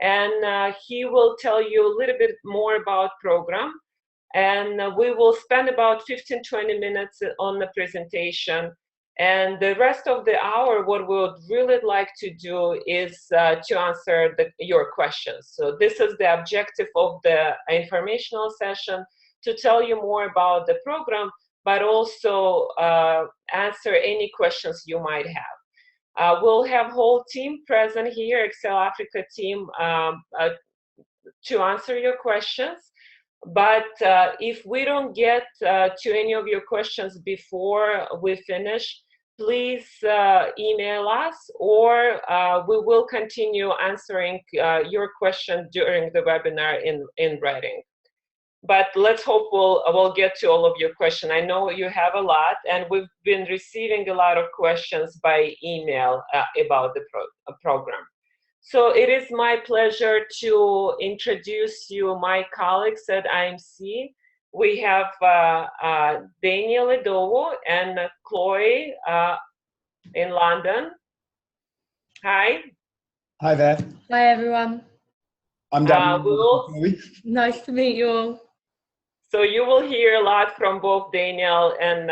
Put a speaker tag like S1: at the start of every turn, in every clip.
S1: and he will tell you a little bit more about program. And we will spend about 15-20 minutes on the presentation. And the rest of the hour, what we would really like to do is to answer your questions. So this is the objective of the informational session, to tell you more about the program, but also answer any questions you might have. We'll have whole team present here, Excel Africa team, to answer your questions. But if we don't get to any of your questions before we finish, please email us, or we will continue answering your question during the webinar in writing. But let's hope we'll get to all of your questions. I know you have a lot, and we've been receiving a lot of questions by email about the program. So it is my pleasure to introduce you my colleagues at IMC. We have Daniel Edowo and Chloe in London. Hi.
S2: Hi there.
S3: Hi everyone.
S2: I'm Daniel.
S3: Nice to meet you all.
S1: So you will hear a lot from both Daniel and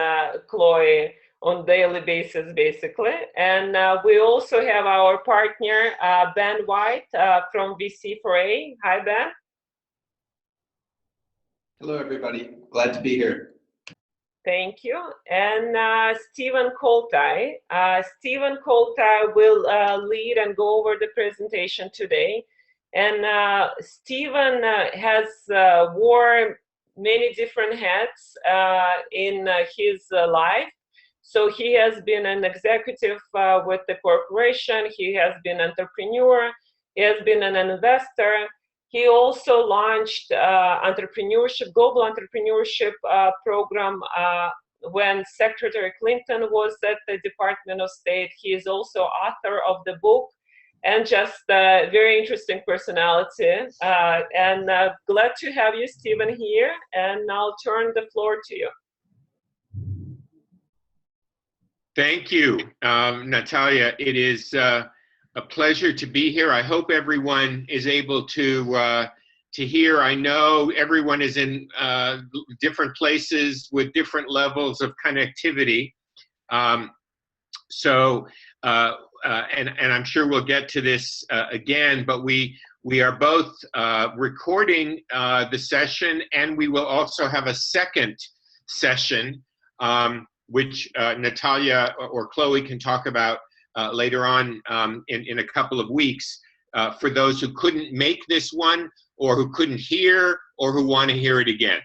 S1: Chloe on daily basis, basically. And we also have our partner, Ben White from VC4A. Hi, Ben.
S4: Hello, everybody. Glad to be here.
S1: Thank you. And Stephen Koltai. Stephen Koltai will lead and go over the presentation today. And Stephen has worn many different hats in his life. So he has been an executive with the corporation. He has been an entrepreneur. He has been an investor. He also launched global entrepreneurship program when Secretary Clinton was at the Department of State. He is also author of the book, and just a very interesting personality. And glad to have you, Stephen, here. And I'll turn the floor to you.
S5: Thank you, Natalia. It is a pleasure to be here. I hope everyone is able to hear. I know everyone is in different places with different levels of connectivity. And I'm sure we'll get to this again, but we are both recording the session, and we will also have a second session, which Natalia or Chloe can talk about later on in a couple of weeks, for those who couldn't make this one, or who couldn't hear, or who want to hear it again.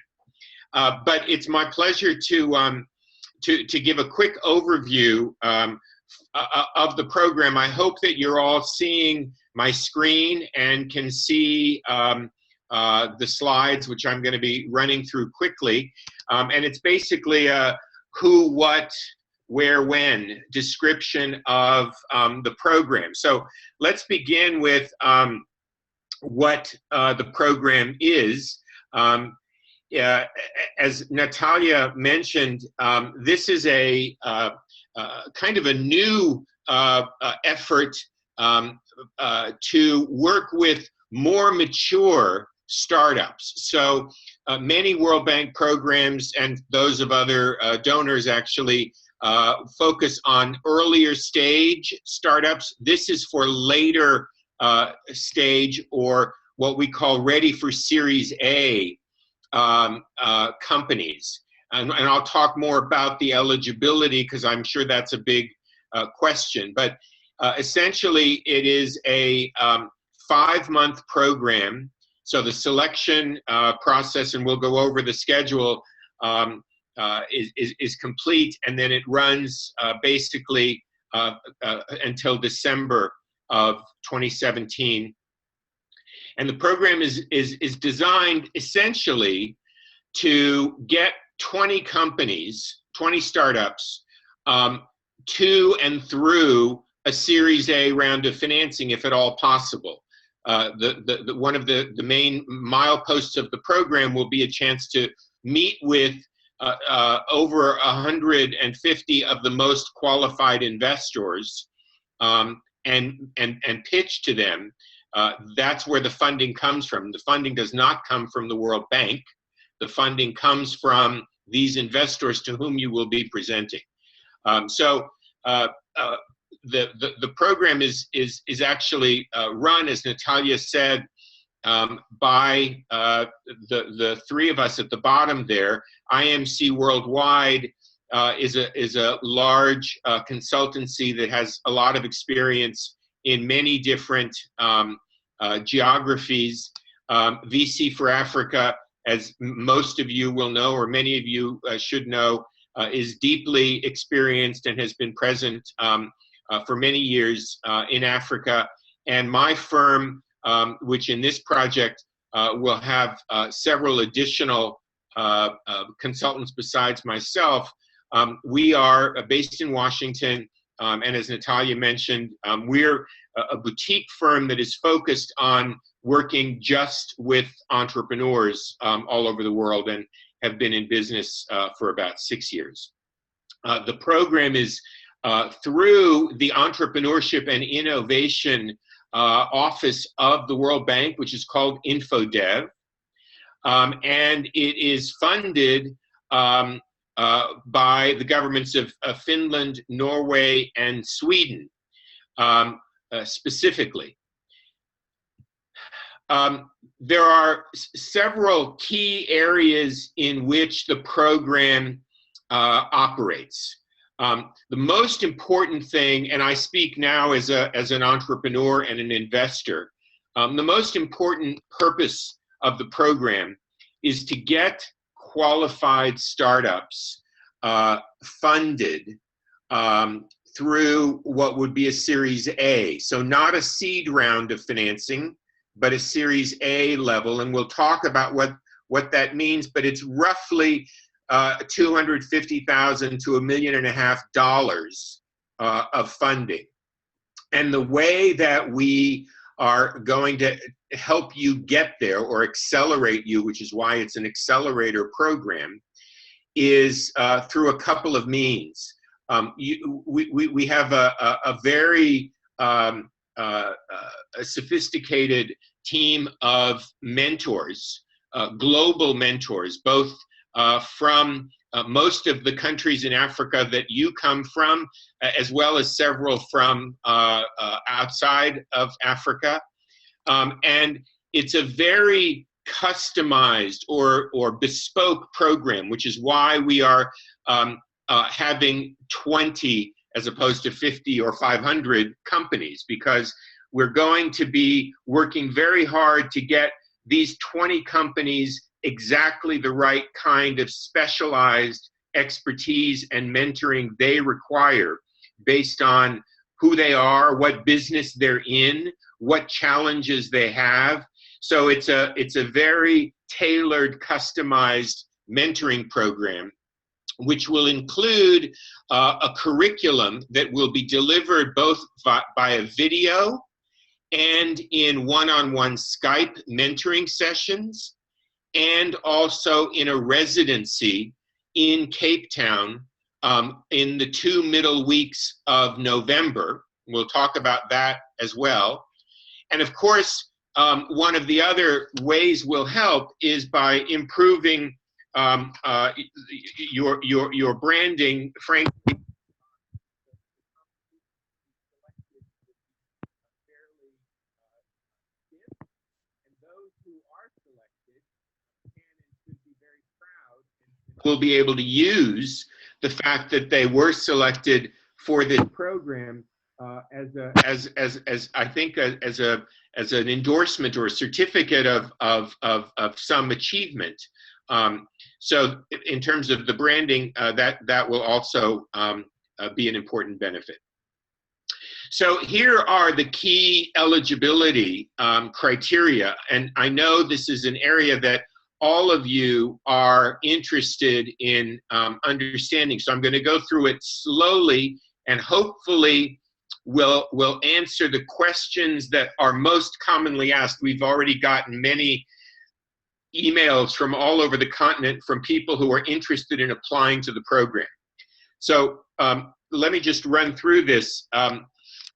S5: But it's my pleasure to give a quick overview of the program. I hope that you're all seeing my screen and can see the slides, which I'm going to be running through quickly. And it's basically a who, what, where, when description of the program. So let's begin with what the program is. As Natalia mentioned, this is a kind of a new effort to work with more mature startups. So many World Bank programs and those of other donors actually focus on earlier stage startups. This is for later stage, or what we call ready for Series A companies. And I'll talk more about the eligibility, because I'm sure that's a big question. But essentially, it is a 5-month program. So the selection process, and we'll go over the schedule, is complete, and then it runs basically until December of 2017. And the program is designed essentially to get 20 companies, 20 startups, to and through a Series A round of financing, if at all possible. One of the main mileposts of the program will be a chance to meet with over 150 of the most qualified investors and pitch to them That's where the funding comes from. The funding does not come from the World Bank. The funding comes from these investors to whom you will be presenting. The program is actually run, as Natalia said, by the three of us at the bottom there. IMC Worldwide is a large consultancy that has a lot of experience in many different geographies. VC4Africa, as most of you will know, or many of you should know, is deeply experienced and has been present for many years in Africa. And my firm, which in this project will have several additional consultants besides myself, we are based in Washington, and as Natalia mentioned, we're a boutique firm that is focused on working just with entrepreneurs all over the world, and have been in business for about 6 years. The program is through the Entrepreneurship and Innovation Office of the World Bank, which is called InfoDev, and it is funded by the governments of Finland, Norway, and Sweden specifically. There are several key areas in which the program operates. The most important thing, and I speak now as an entrepreneur and an investor, the most important purpose of the program is to get qualified startups funded through what would be a Series A. So not a seed round of financing, but a Series A level, and we'll talk about what that means, but it's roughly $250,000 to $1.5 million of funding. And the way that we are going to help you get there, or accelerate you, which is why it's an accelerator program, is through a couple of means. We have a very a sophisticated team of mentors, global mentors, both from most of the countries in Africa that you come from, as well as several from outside of Africa. And it's a very customized or bespoke program, which is why we are having 20 as opposed to 50 or 500 companies, because we're going to be working very hard to get these 20 companies exactly the right kind of specialized expertise and mentoring they require based on who they are, what business they're in, what challenges they have. So it's a very tailored, customized mentoring program, which will include a curriculum that will be delivered both by a video and in one-on-one Skype mentoring sessions, and also in a residency in Cape Town in the 2 middle weeks of November. We'll talk about that as well. And of course, one of the other ways we'll help is by improving your branding, frankly. Will be able to use the fact that they were selected for this program as an endorsement or a certificate of some achievement. So in terms of the branding, that will also be an important benefit. So here are the key eligibility criteria, and I know this is an area that all of you are interested in understanding. So I'm going to go through it slowly, and hopefully we'll answer the questions that are most commonly asked. We've already gotten many emails from all over the continent from people who are interested in applying to the program. So let me just run through this.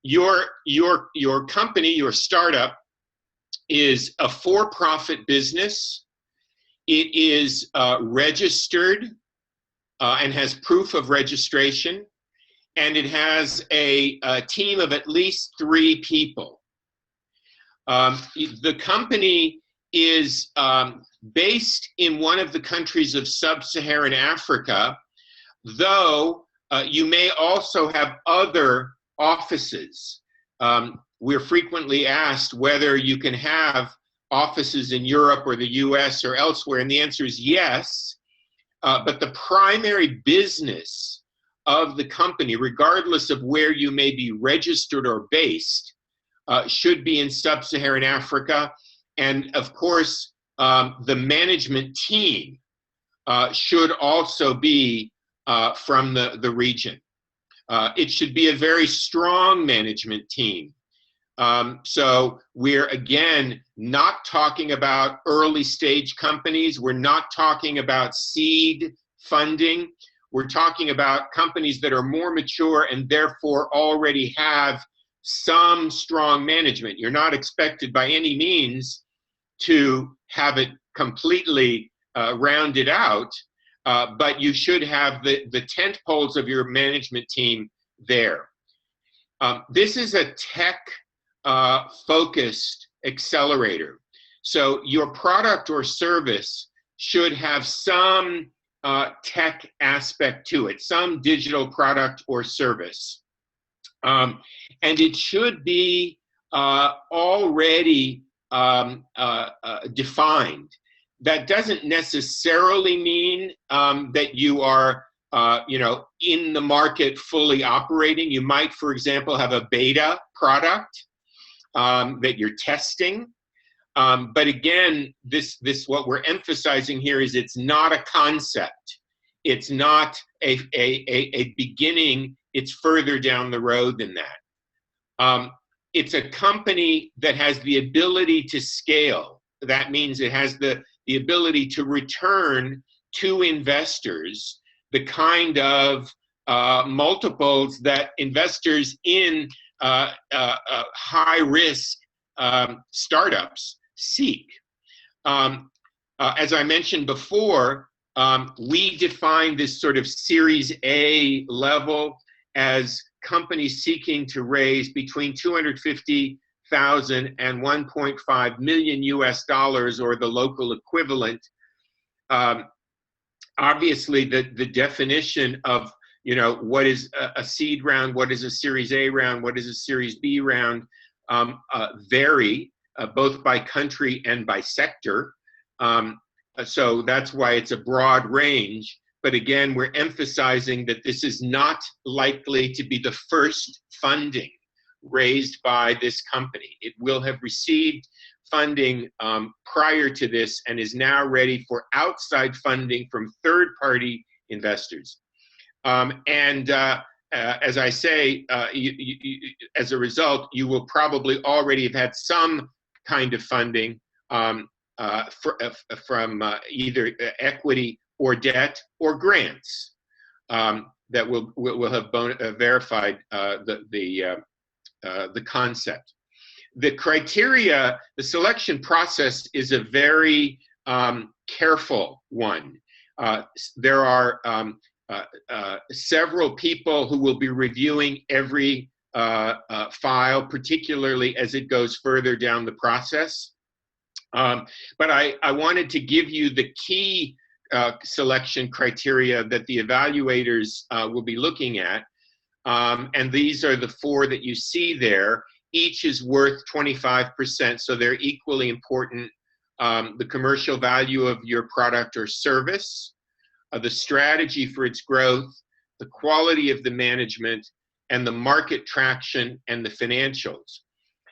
S5: Your company, your startup, is a for-profit business. It is registered and has proof of registration, and it has a team of at least 3 people. The company is based in one of the countries of Sub-Saharan Africa, though you may also have other offices. We're frequently asked whether you can have offices in Europe or the US or elsewhere, and the answer is yes. But the primary business of the company, regardless of where you may be registered or based, should be in Sub-Saharan Africa. And of course, the management team should also be from the region. It should be a very strong management team. So we're, again, not talking about early stage companies. We're not talking about seed funding. We're talking about companies that are more mature and therefore already have some strong management. You're not expected by any means to have it completely rounded out, but you should have the tent poles of your management team there. This is a tech focused accelerator. So your product or service should have some tech aspect to it, some digital product or service. And it should be already defined. That doesn't necessarily mean that you are in the market fully operating. You might, for example, have a beta product that you're testing. But again, this what we're emphasizing here is it's not a concept. It's not a beginning. It's further down the road than that. It's a company that has the ability to scale. That means it has the ability to return to investors the kind of multiples that investors in high-risk startups seek. As I mentioned before, we define this sort of Series A level as companies seeking to raise between 250,000 and 1.5 million US dollars, or the local equivalent. Obviously, the definition of what is a seed round, what is a Series A round, what is a Series B round, vary both by country and by sector. So that's why it's a broad range. But again, we're emphasizing that this is not likely to be the first funding raised by this company. It will have received funding prior to this and is now ready for outside funding from third-party investors. As I say, as a result, you will probably already have had some kind of funding from either equity or debt or grants that will have verified the concept. The criteria, the selection process is a very careful one. There are several people who will be reviewing every file, particularly as it goes further down the process. But I wanted to give you the key selection criteria that the evaluators will be looking at. And these are the 4 that you see there. Each is worth 25%, so they're equally important. The commercial value of your product or service, the strategy for its growth, the quality of the management, and the market traction and the financials.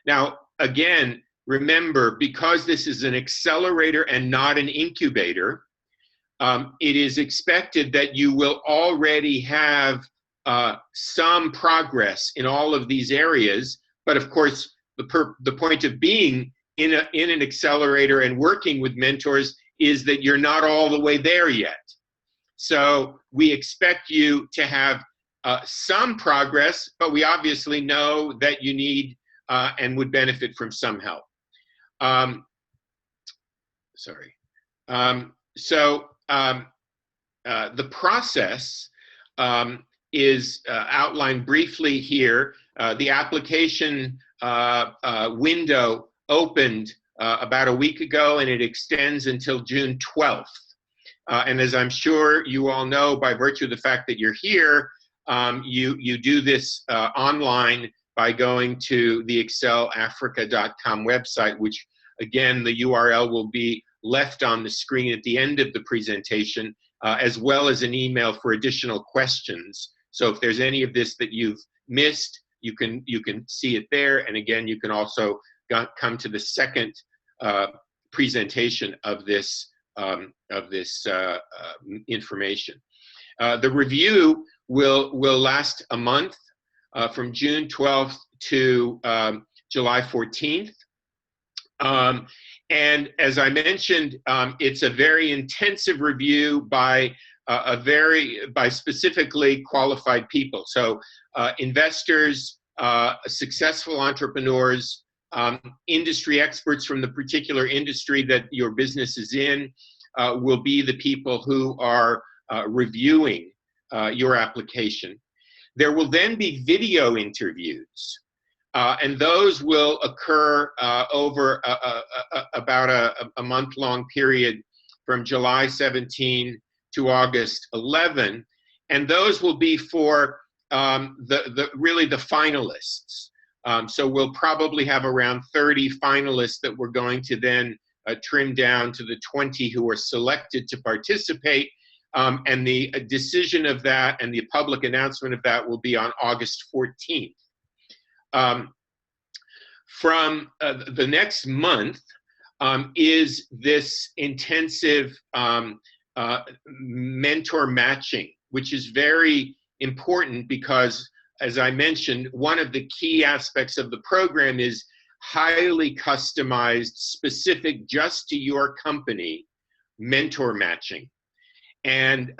S5: Now, again, remember, because this is an accelerator and not an incubator, it is expected that you will already have some progress in all of these areas. But of course, the point of being in an accelerator and working with mentors is that you're not all the way there yet. So we expect you to have some progress, but we obviously know that you need and would benefit from some help. sorry. The process is outlined briefly here. The application window opened about a week ago, and it extends until June 12th. And as I'm sure you all know, by virtue of the fact that you're here, you do this online by going to the excelafrica.com website, which again, the URL will be left on the screen at the end of the presentation, as well as an email for additional questions. So if there's any of this that you've missed, you can see it there. And again, you can also come to the second presentation of this information. The review will last a month, from June 12th to July 14th. And as I mentioned, it's a very intensive review by specifically qualified people. So investors, successful entrepreneurs, industry experts from the particular industry that your business is in will be the people who are reviewing your application. There will then be video interviews, and those will occur over about a month-long period from July 17 to August 11, and those will be for really the finalists. So we'll probably have around 30 finalists that we're going to then trim down to the 20 who are selected to participate. And the decision of that and the public announcement of that will be on August 14th. From the next month is this intensive mentor matching, which is very important because, as I mentioned, one of the key aspects of the program is highly customized, specific just to your company mentor matching. And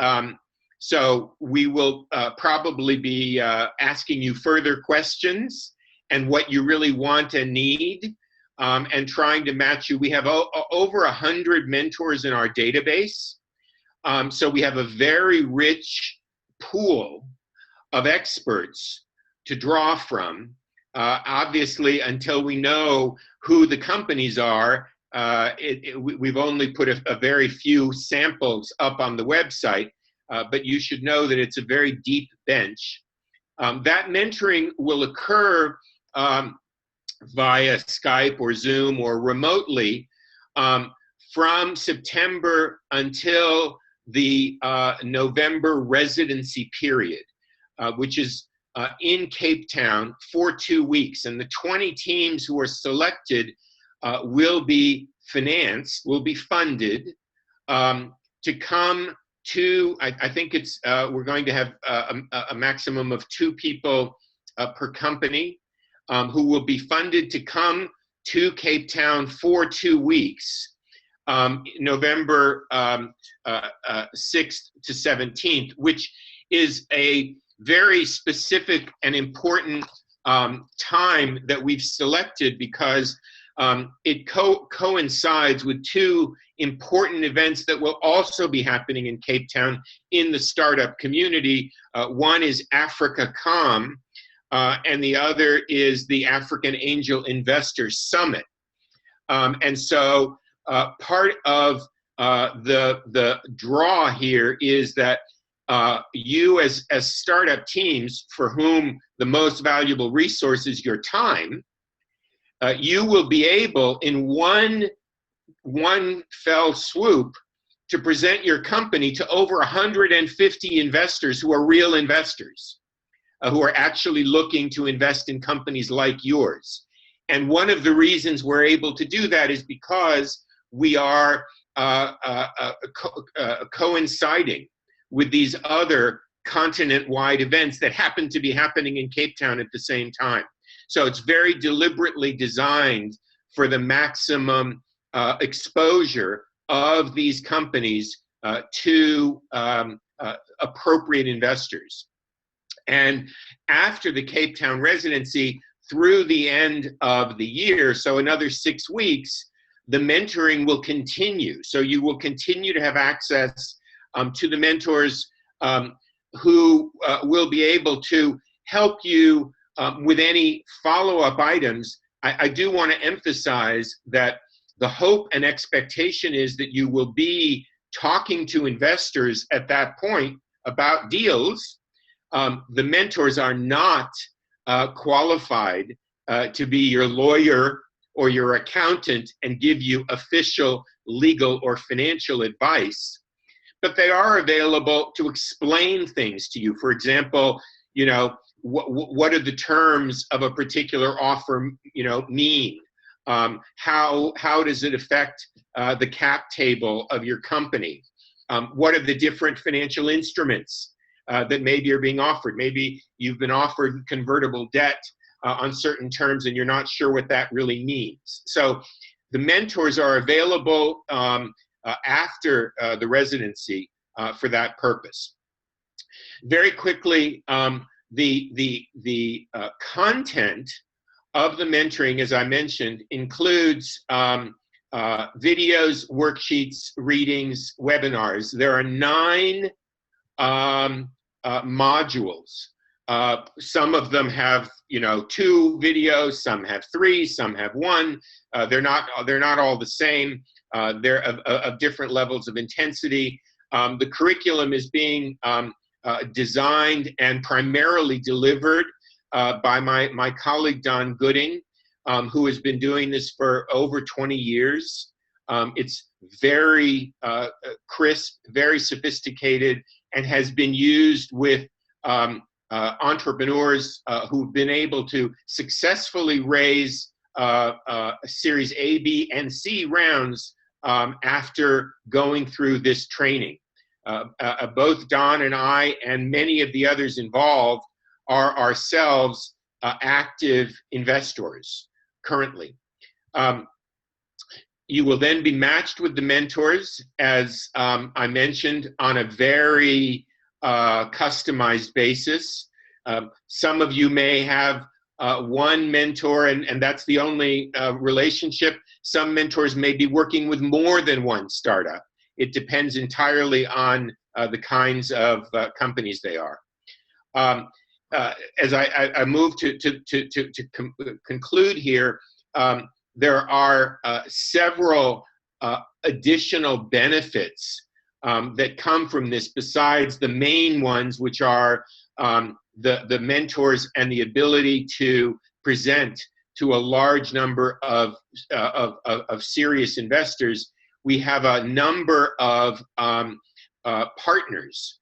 S5: so we will probably be asking you further questions and what you really want and need, and trying to match you. We have over 100 mentors in our database. So we have a very rich pool of experts to draw from. Obviously, until we know who the companies are, we've only put a very few samples up on the website, but you should know that it's a very deep bench. That mentoring will occur via Skype or Zoom or remotely from September until the November residency period, which is in Cape Town for 2 weeks. And the 20 teams who are selected will be financed, will be funded to come to, I think it's, we're going to have a maximum of 2 people per company who will be funded to come to Cape Town for 2 weeks, November 6th to 17th, which is a very specific and important time that we've selected because it coincides with 2 important events that will also be happening in Cape Town in the startup community. One is AfricaCom, and the other is the African Angel Investors Summit. And so part of the draw here is that you as startup teams for whom the most valuable resource is your time, you will be able in one fell swoop to present your company to over 150 investors who are real investors, who are actually looking to invest in companies like yours. And one of the reasons we're able to do that is because we are coinciding with these other continent-wide events that happen to be happening in Cape Town at the same time. So it's very deliberately designed for the maximum exposure of these companies to appropriate investors. And after the Cape Town residency, through the end of the year, so another 6 weeks, the mentoring will continue. So you will continue to have access to the mentors who will be able to help you with any follow-up items. I do want to emphasize that the hope and expectation is that you will be talking to investors at that point about deals. The mentors are not qualified to be your lawyer or your accountant and give you official legal or financial advice, but they are available to explain things to you. For example, you know, what are the terms of a particular offer, you know, mean? How does it affect the cap table of your company? What are the different financial instruments that maybe are being offered? Maybe you've been offered convertible debt on certain terms and you're not sure what that really means. So the mentors are available after the residency for that purpose. Very quickly, the content of the mentoring, as I mentioned, includes videos, worksheets, readings, webinars. There are 9 modules. Some of them have, you know, 2 videos, some have 3, some have 1. They're not all the same. They're of different levels of intensity. The curriculum is being designed and primarily delivered by my colleague Don Gooding, who has been doing this for over 20 years. It's very crisp, very sophisticated, and has been used with entrepreneurs who've been able to successfully raise Series A, B, and C rounds after going through this training. Both Don and I and many of the others involved are ourselves active investors currently. You will then be matched with the mentors, as I mentioned, on a very customized basis. Some of you may have one mentor and that's the only relationship. Some mentors may be working with more than one startup. It depends entirely on the kinds of companies they are. As I move to conclude here, there are several additional benefits that come from this besides the main ones, which are the mentors and the ability to present to a large number of serious investors. We have a number of partners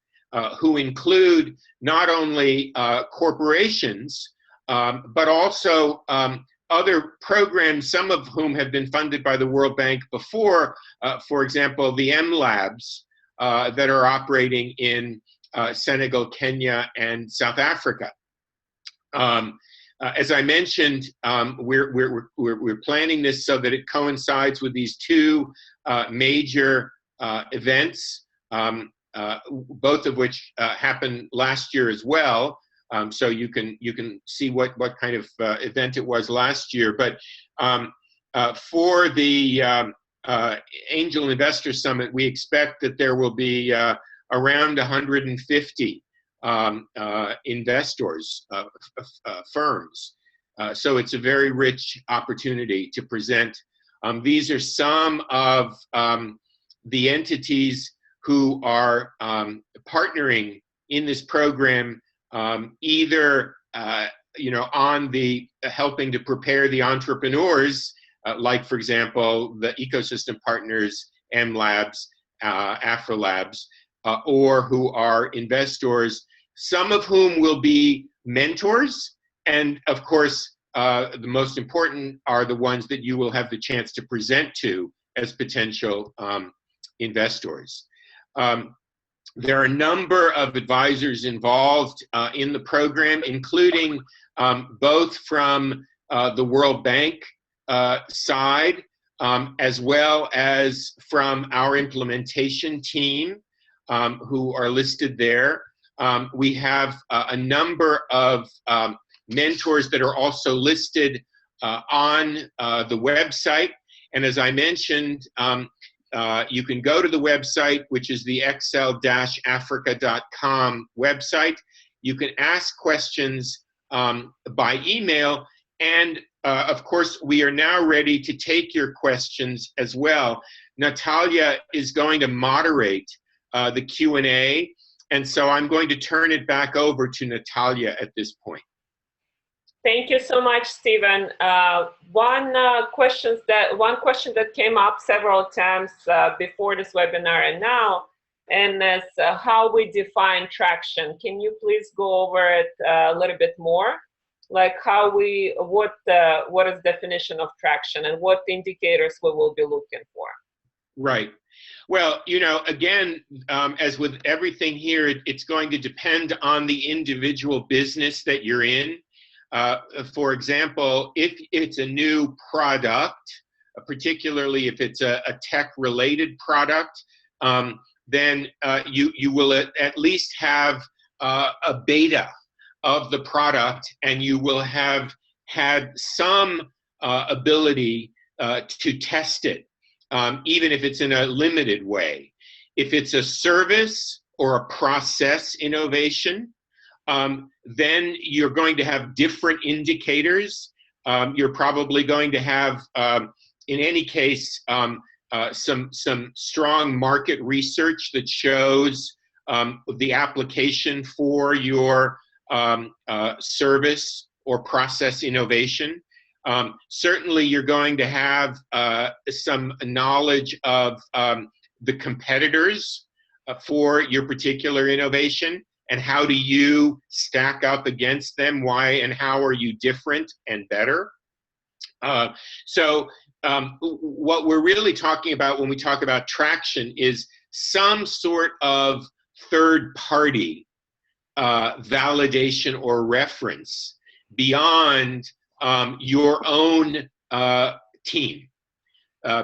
S5: who include not only corporations, but also other programs, some of whom have been funded by the World Bank before, for example, the M Labs that are operating in Senegal, Kenya, and South Africa. As I mentioned, we're planning this so that it coincides with these 2 major events, both of which happened last year as well. So you can see what kind of event it was last year. But for the Angel Investor Summit, we expect that there will be around 150 investors, firms. So it's a very rich opportunity to present. These are some of the entities who are partnering in this program, either you know, on the helping to prepare the entrepreneurs, like for example the ecosystem partners, M Labs, Afro Labs, or who are investors, some of whom will be mentors, and of course the most important are the ones that you will have the chance to present to as potential investors. There are a number of advisors involved in the program, including both from the World Bank side, as well as from our implementation team, who are listed there. We have a number of mentors that are also listed on the website. And as I mentioned, you can go to the website, which is the excel-africa.com website. You can ask questions by email. And of course, we are now ready to take your questions as well. Natalia is going to moderate the Q&A. And so I'm going to turn it back over to Natalia at this point.
S1: Thank you so much, Stephen. One question that came up several times before this webinar and now, and that's how we define traction. Can you please go over it a little bit more? Like what is definition of traction and what indicators we will be looking for?
S5: Right. Well, you know, again, as with everything here, it's going to depend on the individual business that you're in. For example, if it's a new product, particularly if it's a tech-related product, then you will at least have a beta of the product, and you will have had some ability to test it, even if it's in a limited way. If it's a service or a process innovation, then you're going to have different indicators. You're probably going to have, in any case, some strong market research that shows the application for your service or process innovation. Certainly, you're going to have some knowledge of the competitors for your particular innovation. And how do you stack up against them? Why and how are you different and better? So what we're really talking about when we talk about traction is some sort of third-party validation or reference beyond your own team.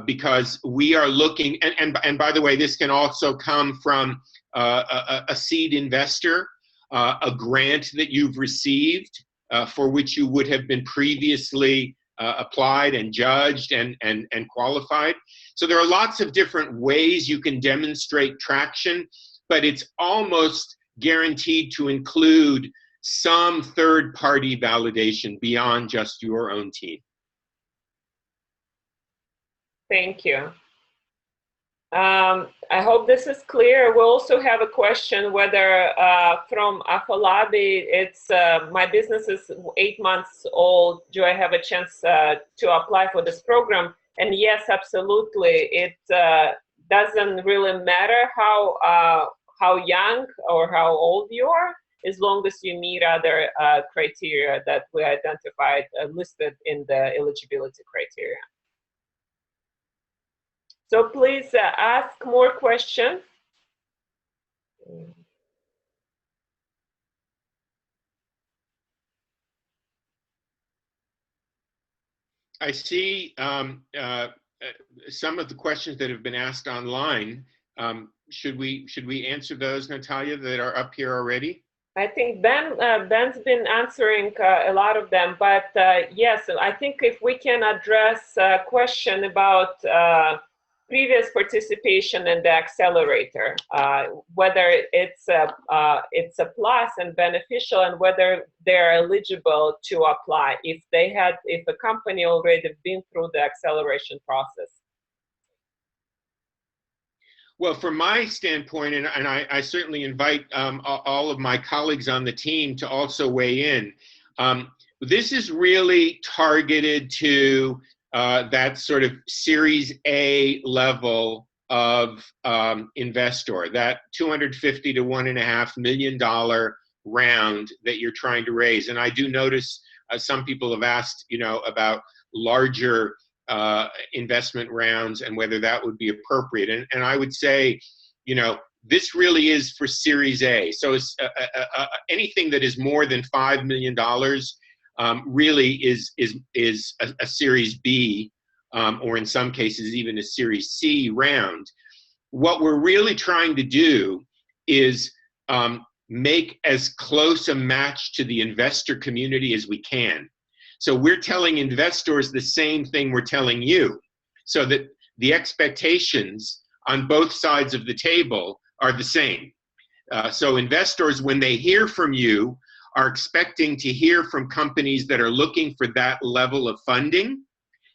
S5: Because we are looking, and by the way, this can also come from a seed investor, a grant that you've received for which you would have been previously applied and judged and qualified. So there are lots of different ways you can demonstrate traction, but it's almost guaranteed to include some third-party validation beyond just your own team.
S1: Thank you. I hope this is clear. We also have a question whether from Afolabi, it's my business is 8 months old. Do I have a chance to apply for this program? And yes, absolutely. It doesn't really matter how young or how old you are, as long as you meet other criteria that we identified listed in the eligibility criteria. So please ask more questions.
S5: I see some of the questions that have been asked online. Should we answer those, Natalia, that are up here already?
S1: I think Ben's been answering a lot of them, but yes, I think if we can address a question about previous participation in the accelerator, whether it's a plus and beneficial, and whether they're eligible to apply if a company already been through the acceleration process.
S5: Well, from my standpoint, and I certainly invite all of my colleagues on the team to also weigh in, this is really targeted to that sort of Series A level of investor, that $250 to $1.5 million round that you're trying to raise. And I do notice some people have asked, about larger investment rounds and whether that would be appropriate. And I would say, this really is for Series A. So it's, anything that is more than $5 million really is a Series B, or in some cases even a Series C round. What we're really trying to do is make as close a match to the investor community as we can. So we're telling investors the same thing we're telling you. so that the expectations on both sides of the table are the same. So investors, when they hear from you, are expecting to hear from companies that are looking for that level of funding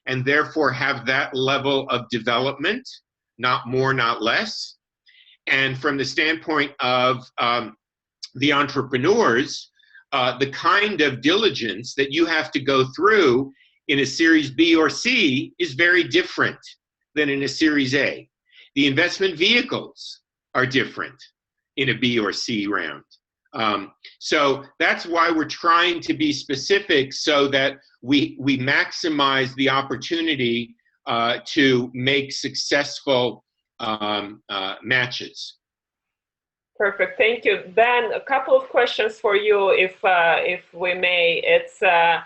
S5: and therefore have that level of development, not more, not less. And from the standpoint of the entrepreneurs, the kind of diligence that you have to go through in a Series B or C is very different than in a Series A. The investment vehicles are different in a B or C round. So that's why we're trying to be specific so that we maximize the opportunity to make successful matches.
S1: Perfect, thank you. Ben, a couple of questions for you, if we may. It's a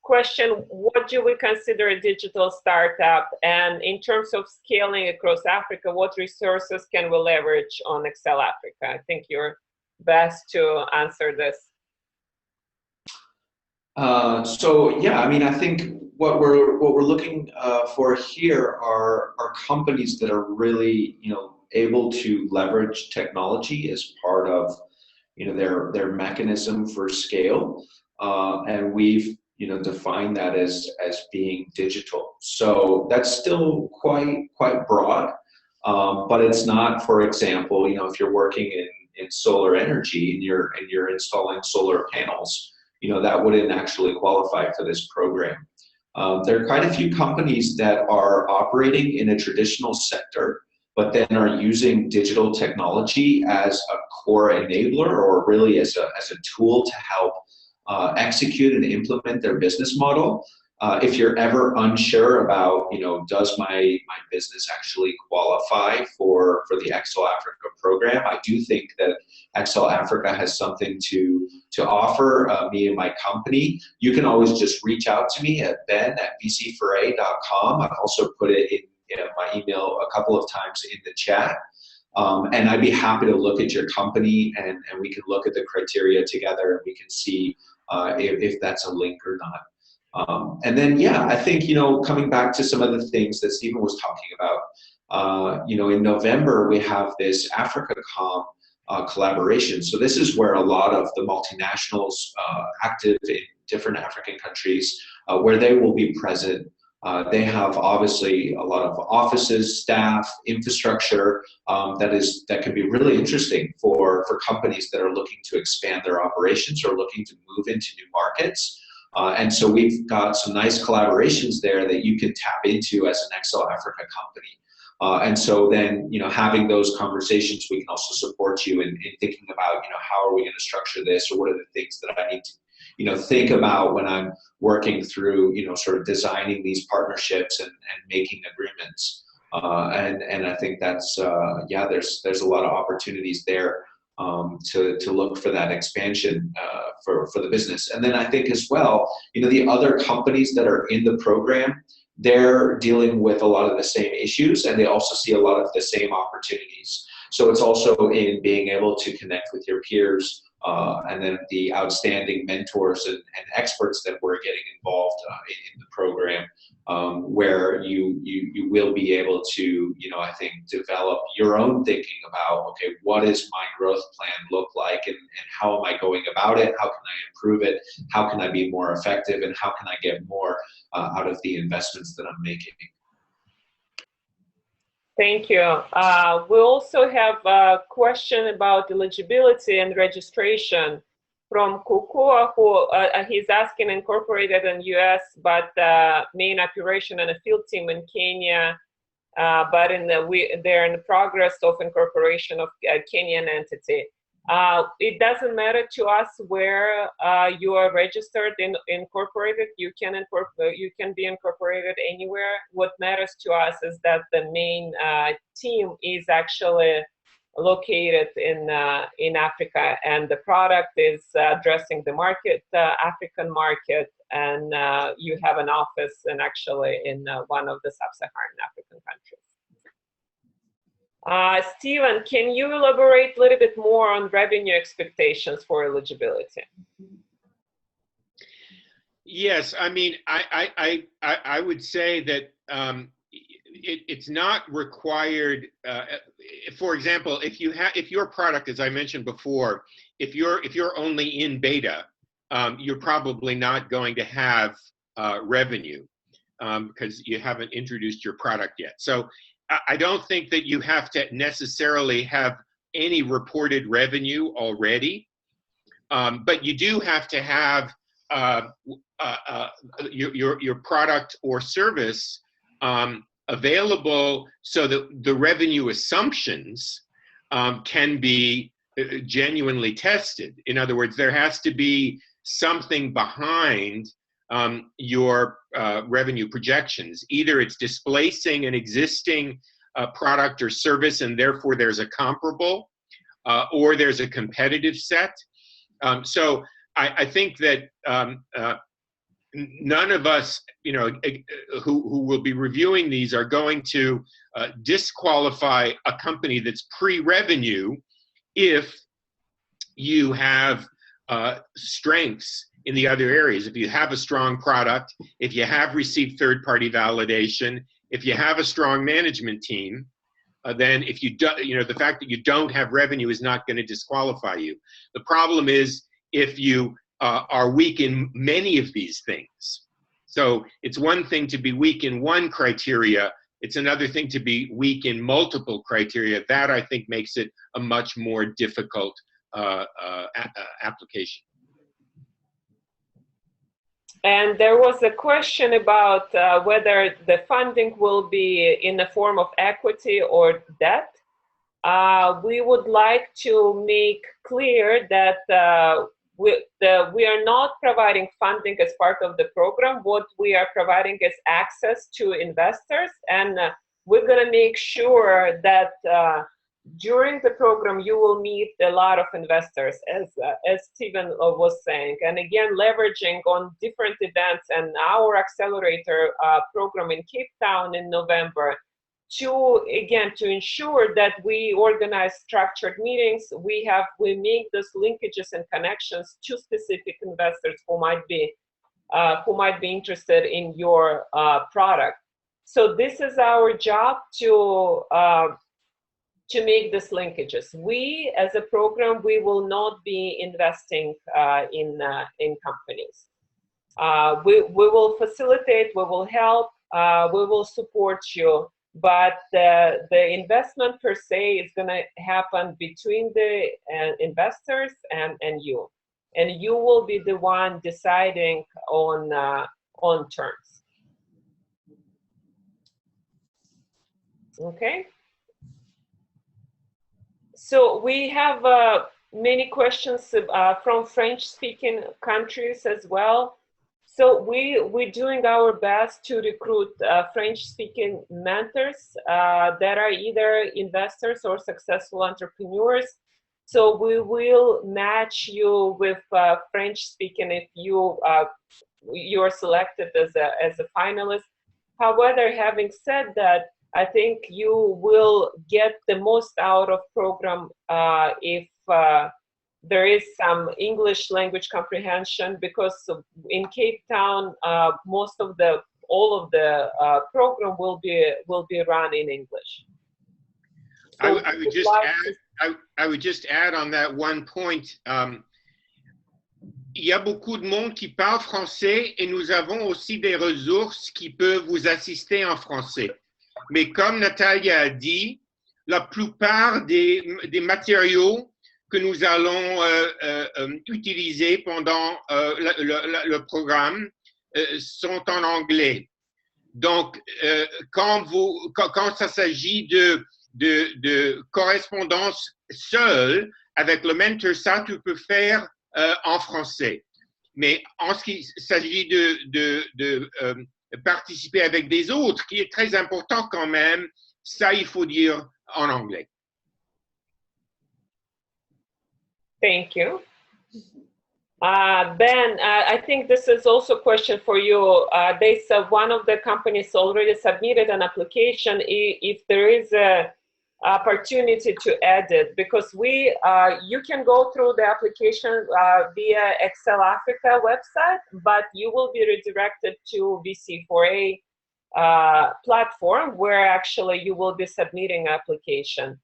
S1: question, what do we consider a digital startup? And in terms of scaling across Africa, what resources can we leverage on Excel Africa? I think you're best to answer this.
S4: So yeah, I mean, I think what we're looking for here are companies that are really, able to leverage technology as part of, their mechanism for scale, and we've defined that as being digital. So that's still quite broad, but it's not, for example, if you're working in solar energy and you're installing solar panels, that wouldn't actually qualify for this program. There are quite a few companies that are operating in a traditional sector, but then are using digital technology as a core enabler, or really as a tool to help execute and implement their business model. If you're ever unsure about, does my business actually qualify for the Excel Africa program, I do think that Excel Africa has something to offer me and my company. You can always just reach out to me at ben@vc4a.com. I've also put it in my email a couple of times in the chat. And I'd be happy to look at your company, and we can look at the criteria together, and we can see if that's a link or not. And then, yeah, I think, coming back to some of the things that Stephen was talking about, in November, we have this AfricaCom collaboration. So this is where a lot of the multinationals active in different African countries, where they will be present. They have obviously a lot of offices, staff, infrastructure that can be really interesting for companies that are looking to expand their operations or looking to move into new markets. And so we've got some nice collaborations there that you can tap into as an Excel Africa company. And so then, having those conversations, we can also support you in thinking about, how are we going to structure this, or what are the things that I need to think about when I'm working through, sort of designing these partnerships and making agreements. And I think that's, yeah, there's a lot of opportunities there to look for that expansion for the business. And then I think as well, the other companies that are in the program, they're dealing with a lot of the same issues, and they also see a lot of the same opportunities. So it's also in being able to connect with your peers, and then the outstanding mentors and experts that we're getting involved in the program, where you will be able to, I think, develop your own thinking about, okay, what does my growth plan look like, and how am I going about it? How can I improve it? How can I be more effective? And how can I get more out of the investments that I'm making?
S1: Thank you. We also have a question about eligibility and registration from Kukua, who he's asking incorporated in US, but main operation and a field team in Kenya, but they're in the progress of incorporation of a Kenyan entity. It doesn't matter to us where you are registered and incorporated. You can be incorporated anywhere. What matters to us is that the main team is actually located in Africa, and the product is addressing the market, African market, and you have an office in one of the Sub-Saharan African countries. Stephen, can you elaborate a little bit more on revenue expectations for eligibility?
S5: Yes, I mean, I would say that it's not required. For example, if your product, as I mentioned before, if you're only in beta, you're probably not going to have revenue because you haven't introduced your product yet. So I don't think that you have to necessarily have any reported revenue already, but you do have to have your product or service available so that the revenue assumptions can be genuinely tested. In other words, there has to be something behind your revenue projections. Either it's displacing an existing product or service and therefore there's a comparable, or there's a competitive set. So I think that none of us, who will be reviewing these are going to disqualify a company that's pre-revenue if you have strengths in the other areas. If you have a strong product, if you have received third-party validation, if you have a strong management team, then if you do, the fact that you don't have revenue is not going to disqualify you. The problem is if you are weak in many of these things. So it's one thing to be weak in one criteria, it's another thing to be weak in multiple criteria. That, I think, makes it a much more difficult application.
S1: And there was a question about whether the funding will be in the form of equity or debt. We would like to make clear that we are not providing funding as part of the program. What we are providing is access to investors, and we're going to make sure that during the program you will meet a lot of investors, as Stephen was saying, and again leveraging on different events and our accelerator program in Cape Town in November to ensure that we organize structured meetings. We make those linkages and connections to specific investors who might be interested in your product. So this is our job to make these linkages. We, as a program, we will not be investing in companies. We will facilitate, we will help, we will support you, but the investment per se is going to happen between the investors and you. And you will be the one deciding on terms. Okay? So we have many questions from French-speaking countries as well. So we're doing our best to recruit French-speaking mentors that are either investors or successful entrepreneurs. So we will match you with French-speaking if you are selected as a finalist. However, having said that, I think you will get the most out of program if there is some English language comprehension, because in Cape Town, all of the program will be run in English. So
S5: I would just add on that one point. Il y a beaucoup de monde qui parle français et nous avons aussi des ressources qui peuvent vous assister en français. Mais comme Natalia a dit, la plupart des matériaux que nous allons utiliser pendant le programme sont en anglais. Donc, quand ça s'agit de correspondance seule avec le mentor, ça tu peux faire en français. Mais en ce qui s'agit de participer avec des autres, qui est très important quand même, ça il faut dire en anglais.
S1: Thank you. Ben, I think this is also a question for you. They said one of the companies already submitted an application. If there is opportunity to edit, because you can go through the application via Excel Africa website, but you will be redirected to VC4A platform, where actually you will be submitting application.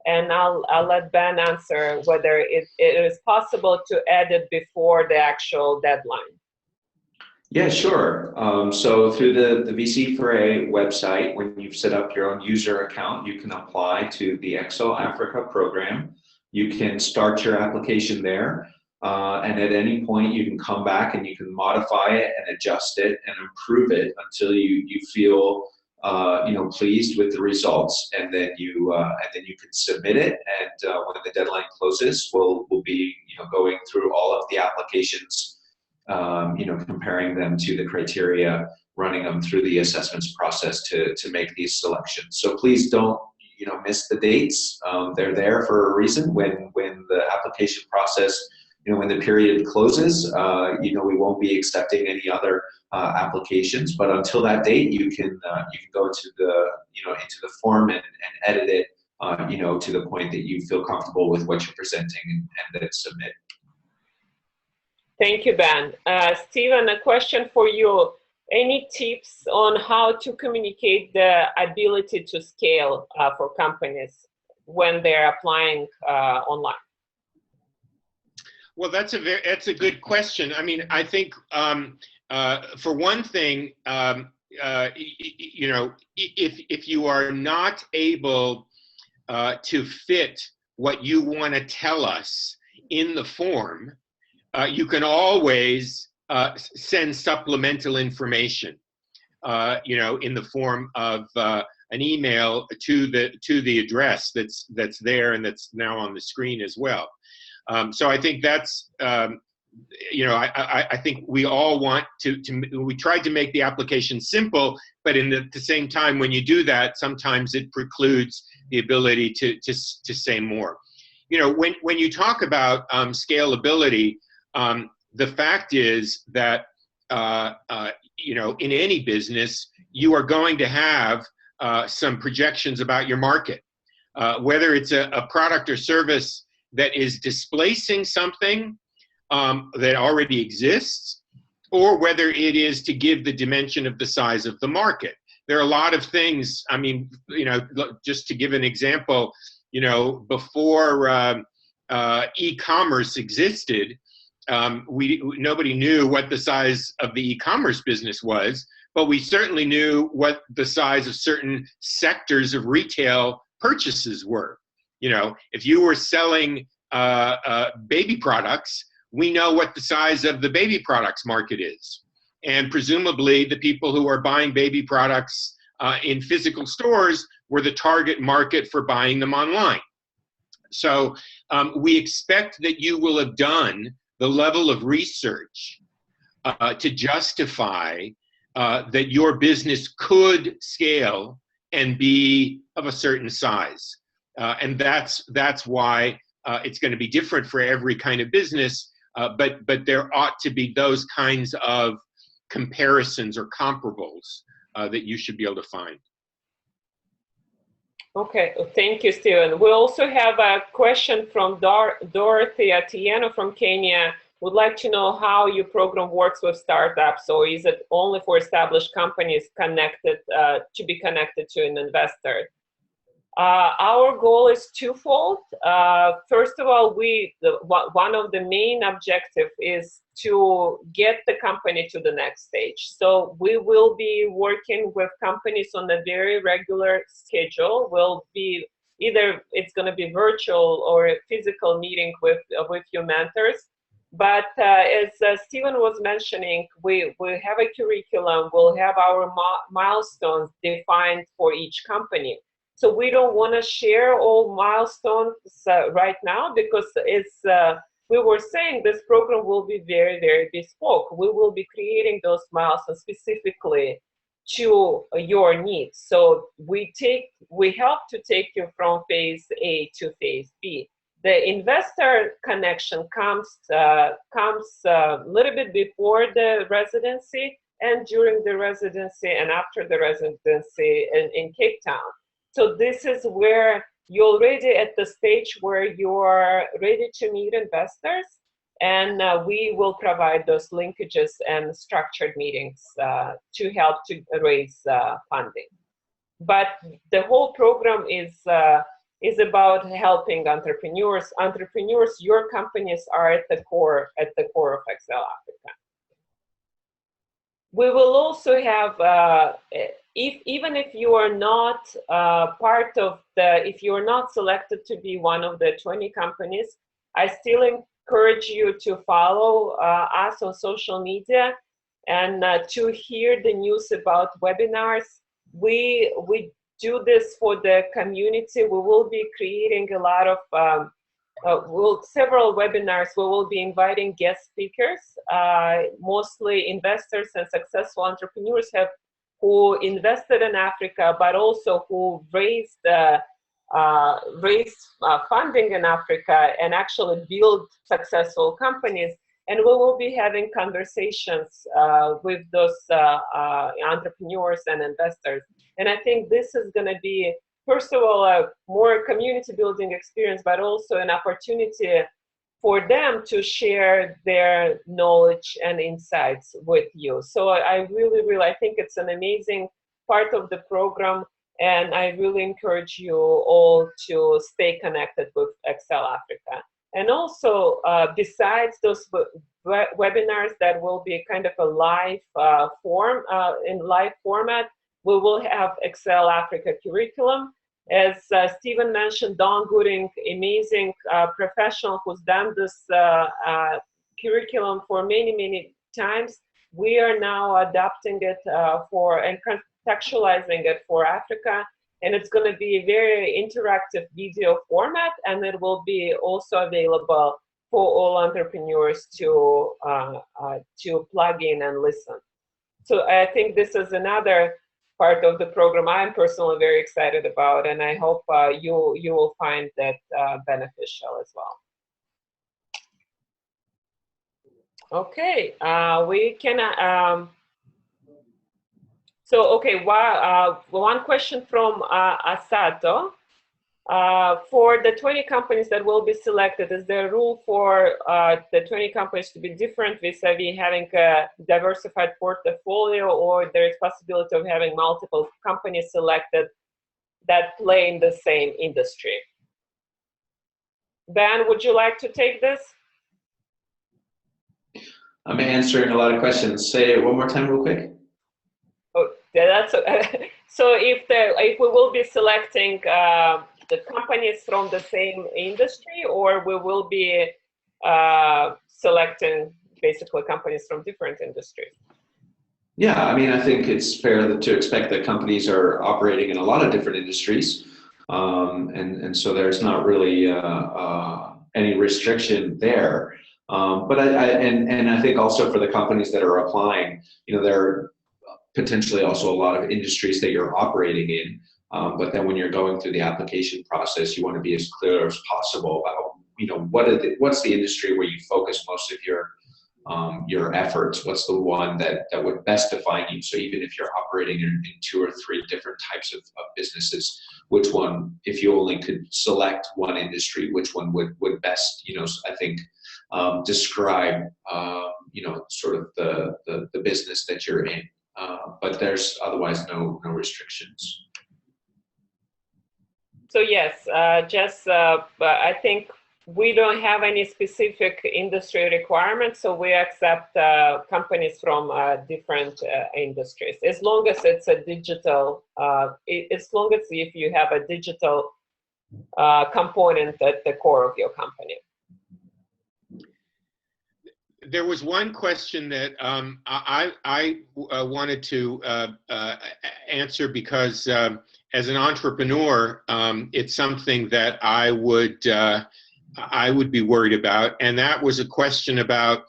S1: And I'll let Ben answer whether it is possible to edit before the actual deadline.
S4: Yeah, sure. So through the VC4A website, when you've set up your own user account, you can apply to the Excel Africa program. You can start your application there, and at any point you can come back and you can modify it and adjust it and improve it until you feel pleased with the results, and then you can submit it. And when the deadline closes, we'll be going through all of the applications. Comparing them to the criteria, running them through the assessments process to make these selections. So please don't, miss the dates. They're there for a reason. When the application process, when the period closes, we won't be accepting any other applications. But until that date, you can go into the form and edit it, to the point that you feel comfortable with what you're presenting, and then submit.
S1: Thank you, Ben. Stephen, a question for you. Any tips on how to communicate the ability to scale for companies when they're applying online?
S5: Well, that's a good question. I mean, I think for one thing, if you are not able to fit what you want to tell us in the form, you can always send supplemental information, in the form of an email to the address that's there and that's now on the screen as well. So I think that's, I think we all want we tried to make the application simple, but at the same time, when you do that, sometimes it precludes the ability to say more. When you talk about scalability, the fact is that, in any business, you are going to have some projections about your market, whether it's a product or service that is displacing something that already exists, or whether it is to give the dimension of the size of the market. There are a lot of things. I mean, just to give an example, before e-commerce existed, nobody knew what the size of the e-commerce business was, but we certainly knew what the size of certain sectors of retail purchases were. If you were selling baby products, we know what the size of the baby products market is. And presumably the people who are buying baby products in physical stores were the target market for buying them online. So we expect that you will have done the level of research to justify that your business could scale and be of a certain size. And that's why it's going to be different for every kind of business, but there ought to be those kinds of comparisons or comparables that you should be able to find.
S1: Okay, thank you, Stephen. We also have a question from Dorothy Atieno from Kenya. Would like to know how your program works with startups, or is it only for established companies connected to be connected to an investor? Our goal is twofold. First of all, one of the main objectives is to get the company to the next stage. So we will be working with companies on a very regular schedule. We'll be either it's going to be virtual or a physical meeting with your mentors. But as Stephen was mentioning, we have a curriculum. We'll have our milestones defined for each company. So we don't want to share all milestones right now, because it's we were saying this program will be very, very bespoke. We will be creating those milestones specifically to your needs. So we help to take you from phase A to phase B. The investor connection comes a little bit before the residency, and during the residency, and after the residency in Cape Town. So this is where you're already at the stage where you are ready to meet investors, and we will provide those linkages and structured meetings to help to raise funding. But the whole program is about helping entrepreneurs. Entrepreneurs, your companies are at the core of Excel Africa. We will also have, even if you are not if you are not selected to be one of the 20 companies, I still encourage you to follow us on social media and to hear the news about webinars. We do this for the community. We will be creating a lot of several webinars. We will be inviting guest speakers, mostly investors and successful entrepreneurs who invested in Africa, but also who raised funding in Africa and actually build successful companies. And we will be having conversations with those entrepreneurs and investors. And I think this is going to be, first of all, a more community building experience, but also an opportunity for them to share their knowledge and insights with you. So I really think it's an amazing part of the program, and I really encourage you all to stay connected with Excel Africa. And also, besides those webinars that will be kind of a live format, we will have Excel Africa curriculum. As Stephen mentioned, Don Gooding, amazing professional who's done this curriculum for many times. We are now adapting it and contextualizing it for Africa. And it's going to be a very interactive video format, and it will be also available for all entrepreneurs to plug in and listen. So I think this is another part of the program I'm personally very excited about, and I hope you will find that beneficial as well. Okay, we can. One question from Asato. For the 20 companies that will be selected, is there a rule for the 20 companies to be different vis-a-vis having a diversified portfolio, or there is possibility of having multiple companies selected that play in the same industry? Ben, would you like to take this?
S4: I'm answering a lot of questions. Say it one more time real quick.
S1: Oh, yeah, that's so if we will be selecting the companies from the same industry, or we will be selecting basically companies from different industries?
S4: Yeah, I mean, I think it's fair to expect that companies are operating in a lot of different industries, and so there's not really any restriction there. But I think also for the companies that are applying, there are potentially also a lot of industries that you're operating in. But then when you're going through the application process, you want to be as clear as possible about, what's the industry where you focus most of your efforts? What's the one that would best define you? So even if you're operating in 2 or 3 different types of businesses, which one, if you only could select one industry, which one would best, I think, describe, sort of the business that you're in. But there's otherwise no restrictions.
S1: So yes, I think we don't have any specific industry requirements, so we accept companies from different industries, as long as it's a digital, as long as if you have a digital component at the core of your company.
S5: There was one question that I wanted to answer because as an entrepreneur, it's something that I would be worried about, and that was a question about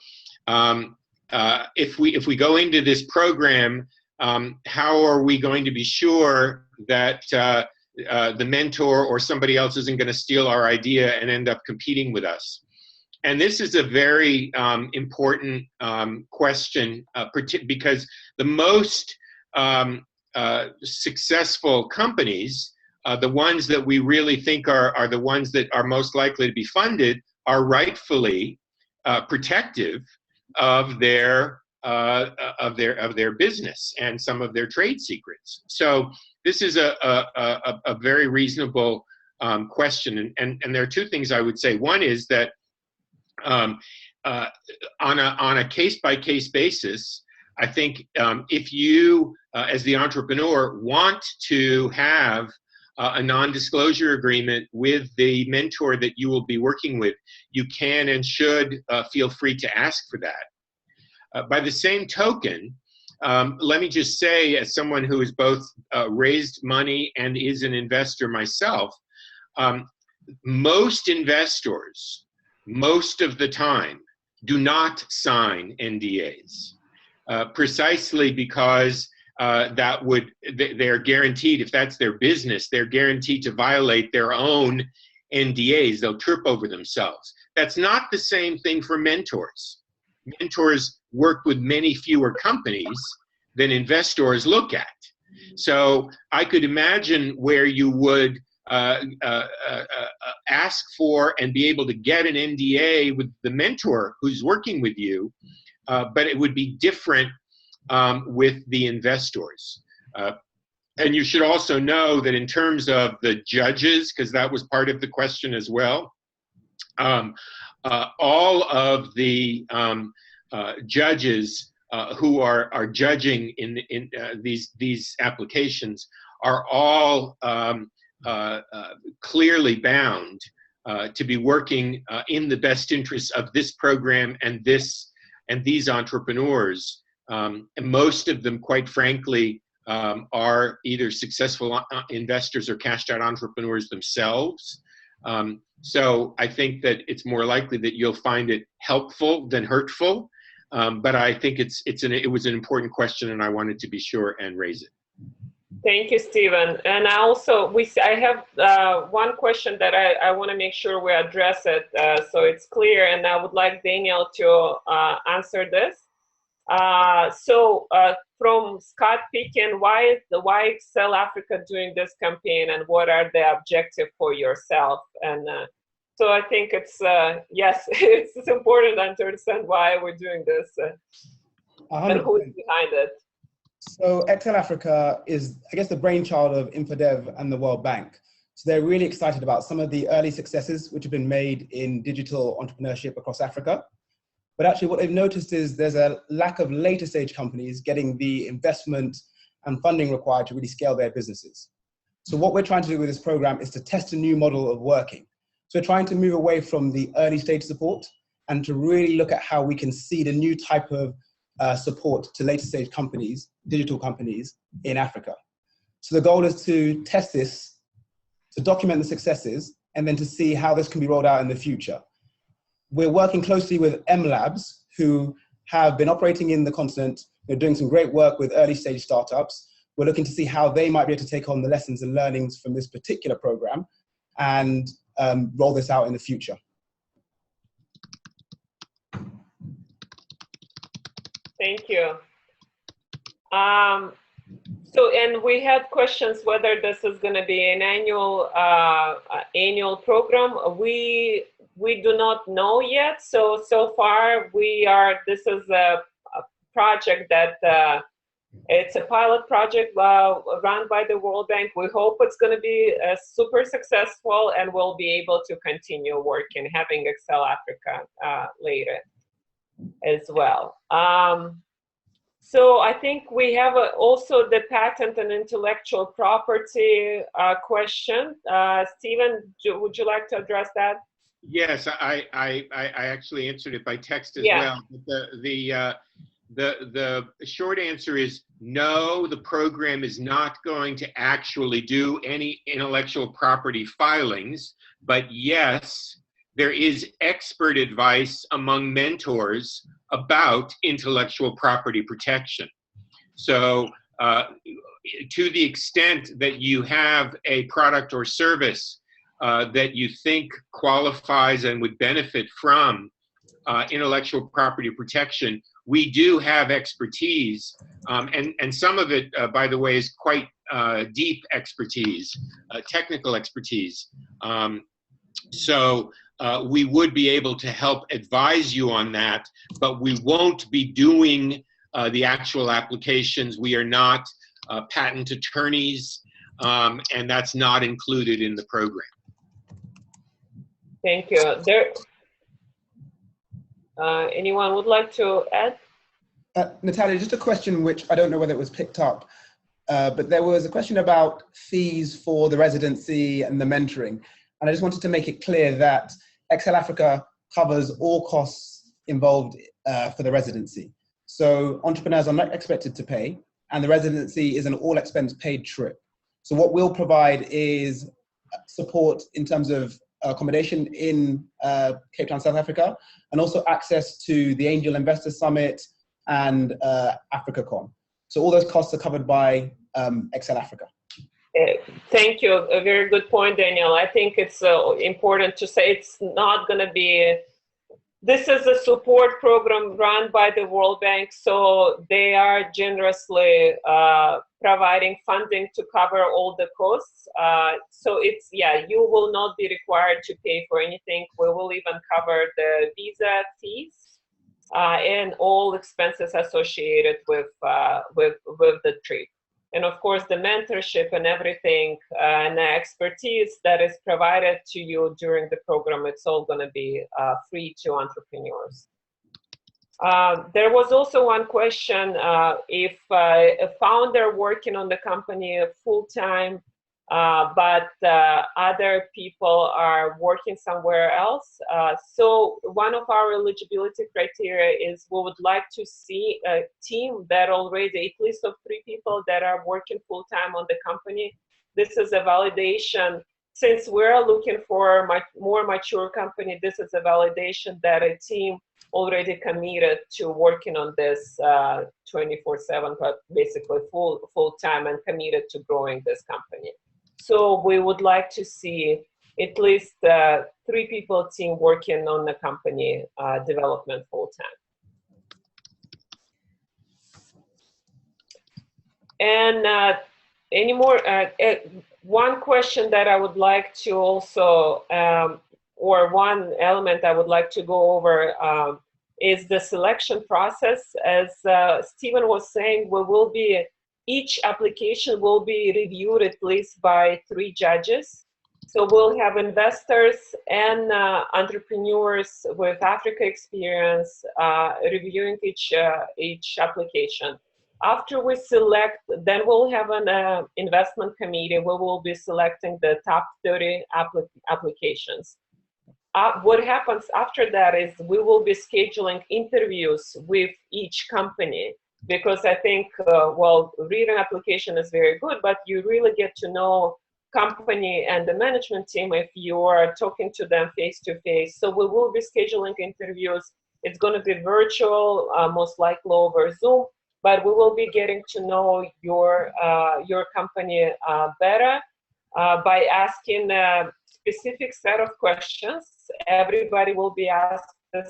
S5: if we go into this program, how are we going to be sure that the mentor or somebody else isn't going to steal our idea and end up competing with us? And this is a very important question, because the most successful companies the ones that we really think are the ones that are most likely to be funded are rightfully protective of their business and some of their trade secrets. So this is a very reasonable question, and there are two things I would say. One is that on a case-by-case basis, I think if you, as the entrepreneur, want to have a non-disclosure agreement with the mentor that you will be working with, you can and should feel free to ask for that. By the same token, let me just say, as someone who has both raised money and is an investor myself, most investors, most of the time, do not sign NDAs, precisely because they're guaranteed, if that's their business, they're guaranteed to violate their own NDAs. They'll trip over themselves. That's not the same thing for mentors. Mentors work with many fewer companies than investors look at. So I could imagine where you would ask for and be able to get an NDA with the mentor who's working with you, but it would be different with the investors. And you should also know that in terms of the judges, because that was part of the question as well, all of the judges who are judging in these applications are all clearly bound to be working in the best interests of this program and these entrepreneurs. And most of them, quite frankly, are either successful investors or cashed-out entrepreneurs themselves. So I think that it's more likely that you'll find it helpful than hurtful. But I think it was an important question, and I wanted to be sure and raise it.
S1: Thank you, Stephen. And I have one question that I want to make sure we address it so it's clear, and I would like Daniel to answer this. From Scott Picken, why Excel Africa doing this campaign, and what are the objectives for yourself? And so I think it's, yes, it's important to understand why we're doing this and who's behind it.
S2: So Excel Africa is, I guess, the brainchild of InfoDev and the World Bank. So they're really excited about some of the early successes which have been made in digital entrepreneurship across Africa. But actually what they've noticed is there's a lack of later stage companies getting the investment and funding required to really scale their businesses. So what we're trying to do with this program is to test a new model of working. So we're trying to move away from the early stage support and to really look at how we can seed a new type of support to later stage companies, digital companies in Africa. So the goal is to test this, to document the successes, and then to see how this can be rolled out in the future. We're working closely with M Labs, who have been operating in the continent. They're doing some great work with early stage startups. We're looking to see how they might be able to take on the lessons and learnings from this particular program and roll this out in the future.
S1: Thank you. And we had questions whether this is going to be an annual program. We do not know yet. So far this is a project that it's a pilot project run by the World Bank. We hope it's going to be super successful, and we'll be able to continue working, having Excel Africa later as well. So I think we have also the patent and intellectual property question. Stephen, would you like to address that?
S5: Yes, I actually answered it by text as well. The short answer is no, the program is not going to actually do any intellectual property filings, but yes, there is expert advice among mentors about intellectual property protection. So to the extent that you have a product or service that you think qualifies and would benefit from intellectual property protection, we do have expertise, and some of it, by the way, is quite deep expertise, technical expertise. So we would be able to help advise you on that, but we won't be doing the actual applications. We are not patent attorneys, and that's not included in the program.
S1: Thank you. Anyone would like to add?
S2: Natalia, just a question which I don't know whether it was picked up, but there was a question about fees for the residency and the mentoring. And I just wanted to make it clear that Excel Africa covers all costs involved for the residency. So entrepreneurs are not expected to pay, and the residency is an all expense paid trip. So what we'll provide is support in terms of accommodation in Cape Town, South Africa, and also access to the Angel Investor Summit and AfricaCon. So all those costs are covered by Excel Africa.
S1: Thank you. A very good point, Daniel. I think it's important to say it's not going to be, this is a support program run by the World Bank, so they are generously providing funding to cover all the costs. So it's, yeah, you will not be required to pay for anything. We will even cover the visa fees and all expenses associated with the trip. And of course, the mentorship and everything and the expertise that is provided to you during the program, it's all going to be free to entrepreneurs. There was also one question, if a founder working on the company full-time, but other people are working somewhere else. So one of our eligibility criteria is we would like to see a team that already, at least of 3 people that are working full-time on the company. This is a validation. Since we're looking for a more mature company, this is a validation that a team already committed to working on this 24/7, but basically full-time and committed to growing this company. So we would like to see at least 3 people team working on the company development full-time. And any more, one question that I would like to also, or one element I would like to go over is the selection process. As Stephen was saying, each application will be reviewed at least by 3 judges. So we'll have investors and entrepreneurs with Africa experience reviewing each application. After we select, then we'll have an investment committee where we'll be selecting the top 30 applications. What happens after that is we will be scheduling interviews with each company, because I think, well, reading application is very good, but you really get to know company and the management team if you are talking to them face-to-face. So we will be scheduling interviews. It's going to be virtual, most likely over Zoom, but we will be getting to know your company better by asking a specific set of questions. Everybody will be asked the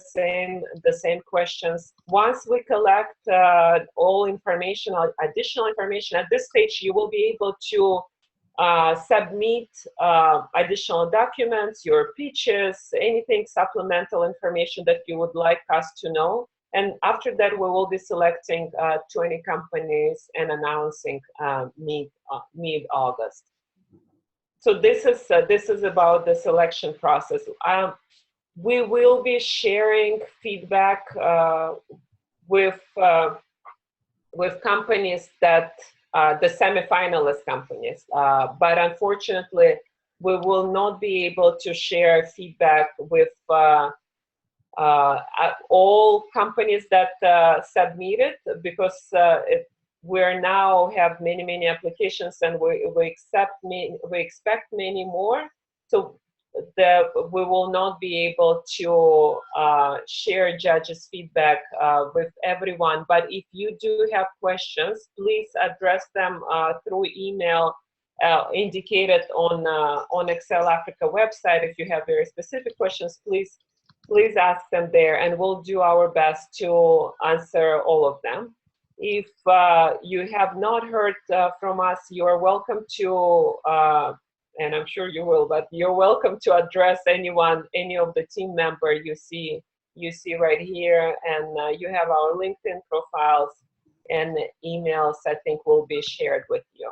S1: same questions. Once we collect all information, additional information, at this stage you will be able to submit additional documents, your pitches, anything supplemental information that you would like us to know. And after that, we will be selecting 20 companies and announcing mid-August. So this is about the selection process. We will be sharing feedback with companies that the semi-finalist companies, but unfortunately, we will not be able to share feedback with all companies that submitted, because we're now have many applications, and we expect many more. So we will not be able to share judges' feedback with everyone. But if you do have questions, please address them through email indicated on Excel Africa website. If you have very specific questions, please please ask them there, and we'll do our best to answer all of them. If you have not heard from us, you're welcome to, and I'm sure you will, but you're welcome to address anyone, any of the team member you see right here, and you have our LinkedIn profiles and emails, I think, will be shared with you.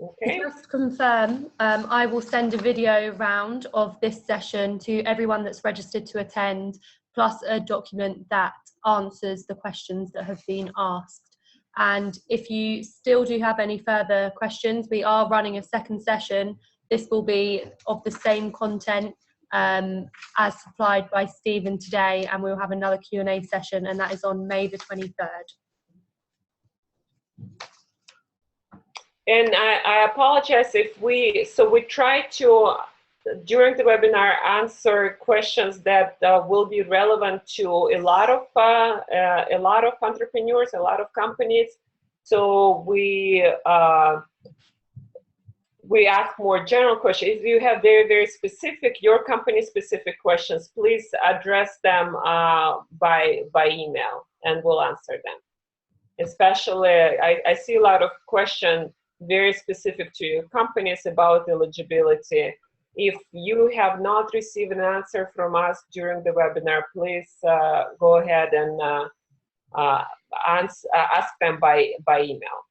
S1: Okay.
S3: Just to confirm, I will send a video round of this session to everyone that's registered to attend, plus a document that answers the questions that have been asked. And if you still do have any further questions, we are running a second session. This will be of the same content as supplied by Stephen today, and we'll have another Q&A session, and that is on May the 23rd.
S1: And I apologize if we try to, during the webinar, answer questions that will be relevant to a lot of entrepreneurs, a lot of companies. So we ask more general questions. If you have very, very specific, your company specific questions, please address them by email, and we'll answer them. Especially, I see a lot of questions very specific to your companies about eligibility. If you have not received an answer from us during the webinar, please go ahead and ask them by email.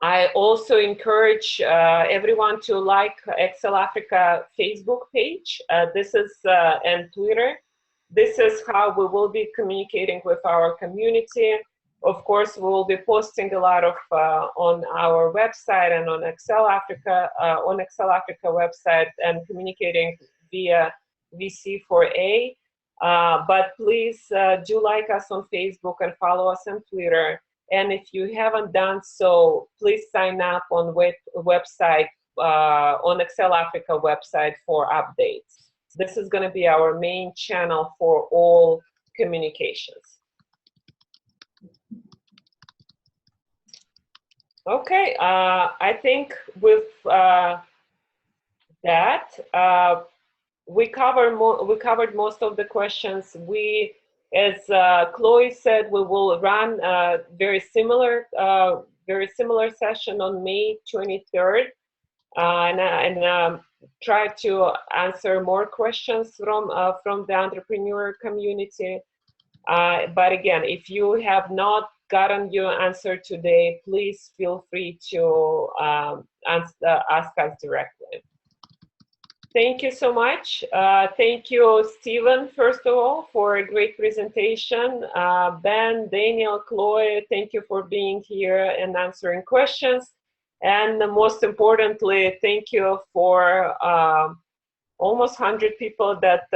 S1: I also encourage everyone to like Excel Africa Facebook page. This is and Twitter. This is how we will be communicating with our community. Of course, we will be posting a lot of on our website and on Excel Africa website, and communicating via VC4A. But please do like us on Facebook and follow us on Twitter. And if you haven't done so, please sign up on website on Excel Africa website for updates. This is going to be our main channel for all communications. Okay, I think with that, we covered most of the questions. As Chloe said, we will run a very similar session on May 23rd, and try to answer more questions from the entrepreneur community. But again, if you have not gotten your answer today, please feel free to ask us directly. Thank you so much. Thank you, Stephen, first of all, for a great presentation. Ben, Daniel, Chloe, thank you for being here and answering questions. And most importantly, thank you for almost 100 people that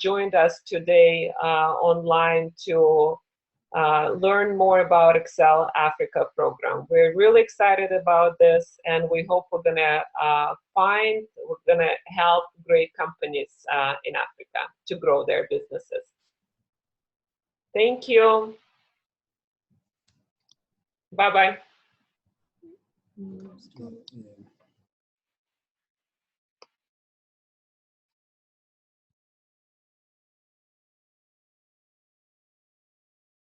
S1: joined us today online to learn more about Excel Africa program. We're really excited about this, and we hope we're gonna help great companies in Africa to grow their businesses. Thank you. Bye-bye.